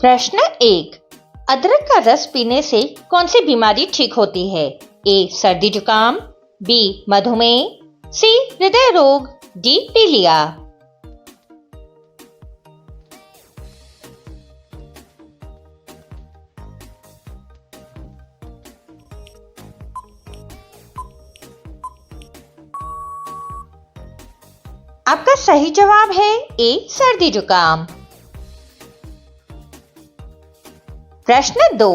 प्रश्न 1। अदरक का रस पीने से कौन सी बीमारी ठीक होती है? ए. सर्दी जुकाम, बी. मधुमेह, सी. हृदय रोग, डी. पीलिया। आपका सही जवाब है ए. सर्दी जुकाम। प्रश्न 2।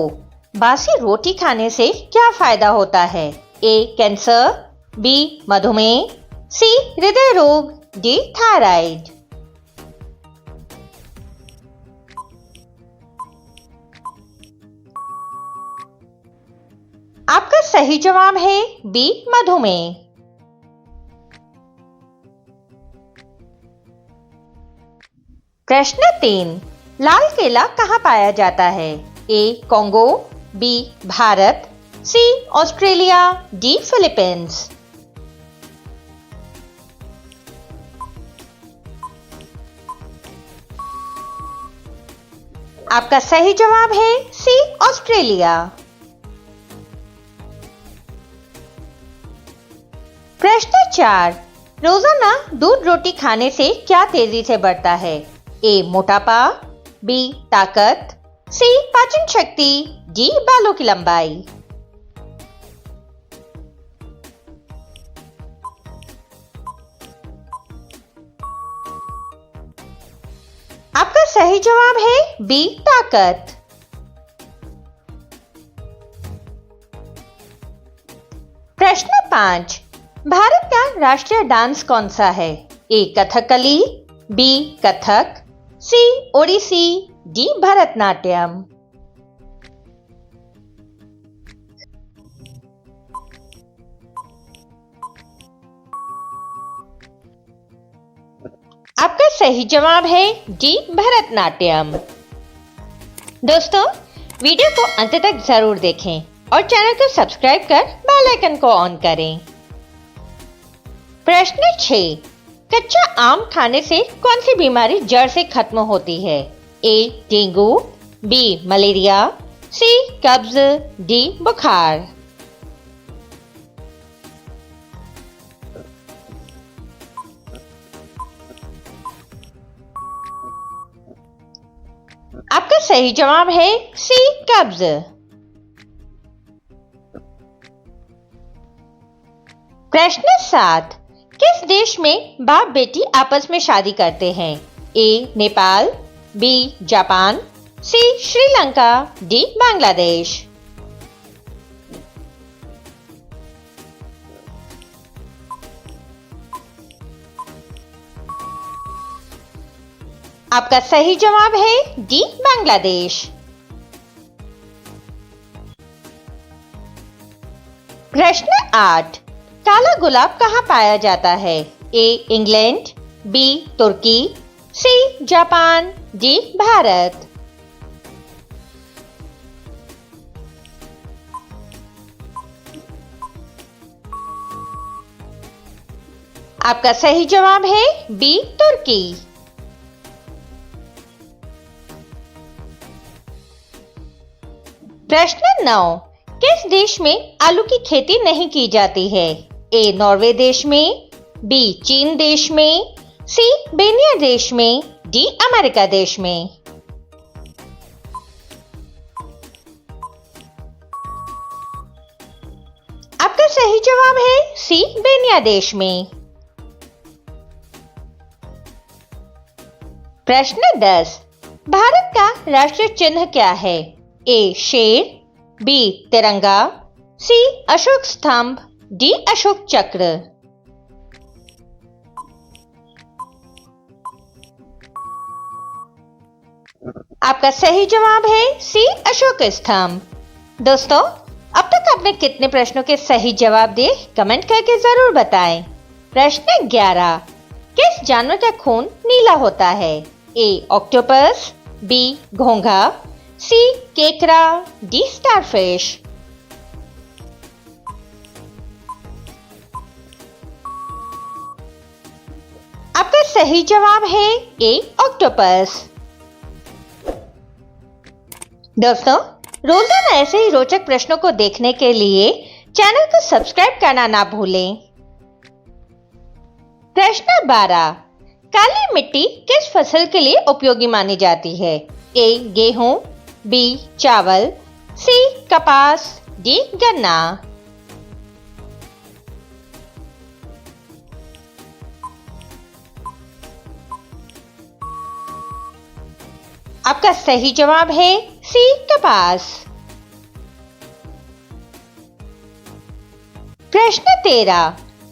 बासी रोटी खाने से क्या फायदा होता है? ए. Cancer, B. मधुमेह, सी. हृदय रोग, डी. थायराइड। आपका सही जवाब है बी. मधुमेह। प्रश्न 3। लाल केला कहाँ पाया जाता है? A. Congo, B. Bharat, C. Australia, D. Philippines. आपका सही जवाब है सी. ऑस्ट्रेलिया। प्रश्न 4। रोजाना दूध रोटी खाने से क्या तेजी से बढ़ता है? ए. मोटापा, बी. ताकत, सी. पाचन शक्ति, डी. बालों की लंबाई। आपका सही जवाब है बी. ताकत। प्रश्न 5। भारत का राष्ट्रीय डांस कौन सा है? ए. कथकली, बी. कथक, सी. ओडिसी, डी. भरतनाट्यम। आपका सही जवाब है डी. भरतनाट्यम। दोस्तों, वीडियो को अंत तक जरूर देखें और चैनल को सब्सक्राइब कर बेल आइकन को ऑन करें। प्रश्न 6। कच्चा आम खाने से कौन सी बीमारी जड़ से खत्म होती है? A. Dengue, B. Malaria, C. कब्ज, डी. बुखार। आपका सही जवाब है सी. कब्ज। प्रश्न 7। किस देश में बाप बेटी आपस में शादी करते हैं? ए. नेपाल, बी. जापान, सी. श्रीलंका, डी. बांग्लादेश। आपका सही जवाब है डी. बांग्लादेश। प्रश्न 8। काला गुलाब कहाँ पाया जाता है? ए. England, B. तुर्की, सी. Japan, D. भारत। आपका सही जवाब है बी. तुर्की। प्रश्न 9। किस देश में आलू की खेती नहीं की जाती है? ए. नॉर्वे देश में, बी. चीन देश में, सी. बेनिया देश में, डी. अमेरिका देश में। आपका सही जवाब है सी. बेनिया देश में। प्रश्न 10। भारत का राष्ट्रीय चिन्ह क्या है? ए. शेर, बी. तिरंगा, सी. अशोक स्तंभ, डी. अशोक चक्र। आपका सही जवाब है सी. अशोक स्तंभ। दोस्तों, अब तक आपने कितने प्रश्नों के सही जवाब दिए कमेंट करके जरूर बताएं। प्रश्न 11। किस जानवर का खून नीला होता है? ए. Octopus, B. घोंघा, सी. केकड़ा, डी. स्टारफिश। आपका सही जवाब है ए. ऑक्टोपस। दोस्तों, रोजाना ऐसे ही रोचक प्रश्नों को देखने के लिए चैनल को सब्सक्राइब करना ना भूलें। प्रश्न 12। काली मिट्टी किस फसल के लिए उपयोगी मानी जाती है? ए गेहूं, बी चावल, सी कपास, डी गन्ना। आपका सही जवाब है सी कपास। प्रश्न 13।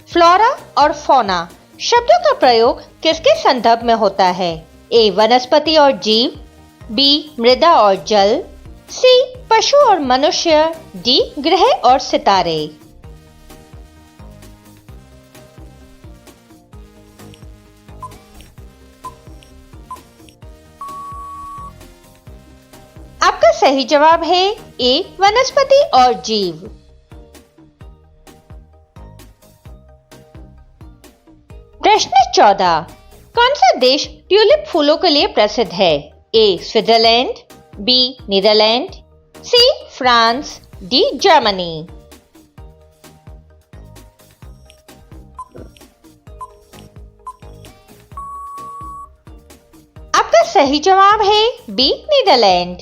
फ्लोरा और फौना शब्दों का प्रयोग किसके संदर्भ में होता है? ए वनस्पति और जीव, बी मृदा और जल, सी पशु और मनुष्य, डी ग्रह और सितारे। आपका सही जवाब है ए वनस्पति और जीव। प्रश्न 14। कौन सा देश ट्यूलिप फूलों के लिए प्रसिद्ध है? A Switzerland, B Netherlands, C France, D Germany. आपका सही जवाब है बी नीदरलैंड।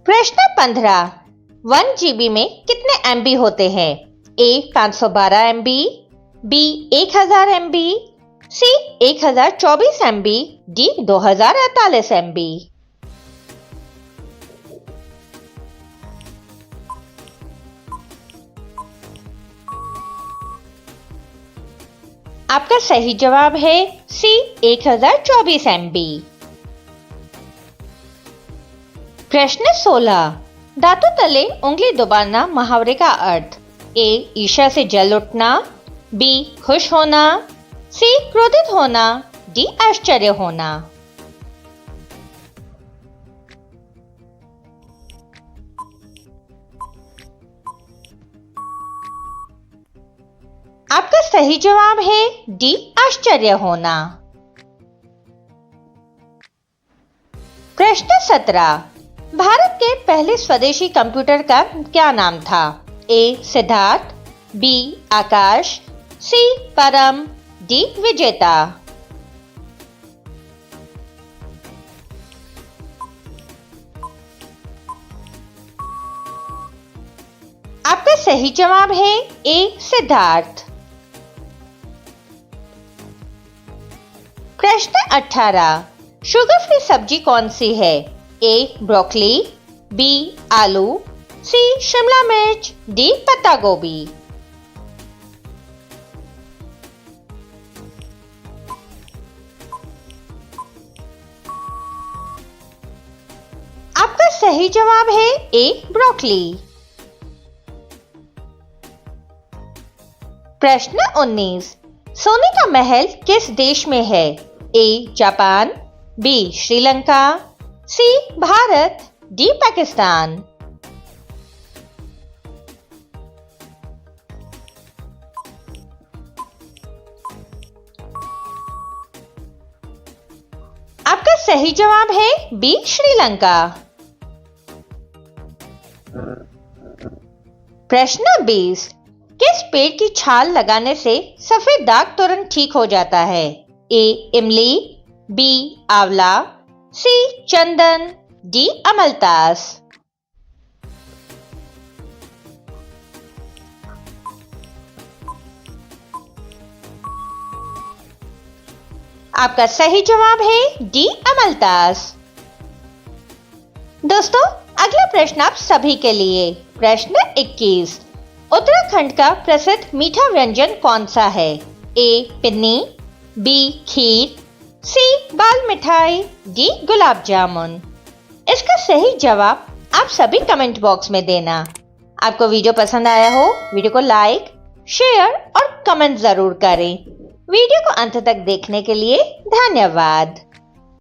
प्रश्न 15। 1 GB में कितने MB होते हैं? ए 512 MB, बी 1000 MB, सी 1024 MB, डी 2048 MB। आपका सही जवाब है सी 1024 MB। प्रश्न 16। दांतों तले उंगली दबाना मुहावरे का अर्थ? ए ईर्ष्या से जल उठना, बी खुश होना, सी क्रोधित होना, डी आश्चर्य होना। आपका सही जवाब है डी आश्चर्य होना। प्रश्न 17। भारत के पहले स्वदेशी कंप्यूटर का क्या नाम था? ए सिद्धार्थ, बी आकाश, सी परम, डी विजेता। आपका सही जवाब है ए सिद्धार्थ। प्रश्न 18। शुगर फ्री सब्जी कौन सी है? ए ब्रोकली, बी आलू, सी शिमला मिर्च, डी पत्ता गोभी। आपका सही जवाब है ए ब्रोकली। प्रश्न 19। सोने का महल किस देश में है? A Japan, B Sri Lanka, C Bharat, D Pakistan. आपका सही जवाब है बी श्रीलंका। प्रश्न 20। किस पेड़ की छाल लगाने से सफेद दाग तुरंत ठीक हो जाता है? ए इमली, बी आंवला, सी चंदन, डी अमलतास। आपका सही जवाब है डी अमलतास। दोस्तों, अगला प्रश्न आप सभी के लिए। प्रश्न 21। उत्तराखंड का प्रसिद्ध मीठा व्यंजन कौन सा है? ए पिन्नी, बी खीर, सी बाल मिठाई, डी गुलाब जामुन। इसका सही जवाब आप सभी कमेंट बॉक्स में देना। आपको वीडियो पसंद आया हो, वीडियो को लाइक, शेयर और कमेंट जरूर करें। वीडियो को अंत तक देखने के लिए धन्यवाद।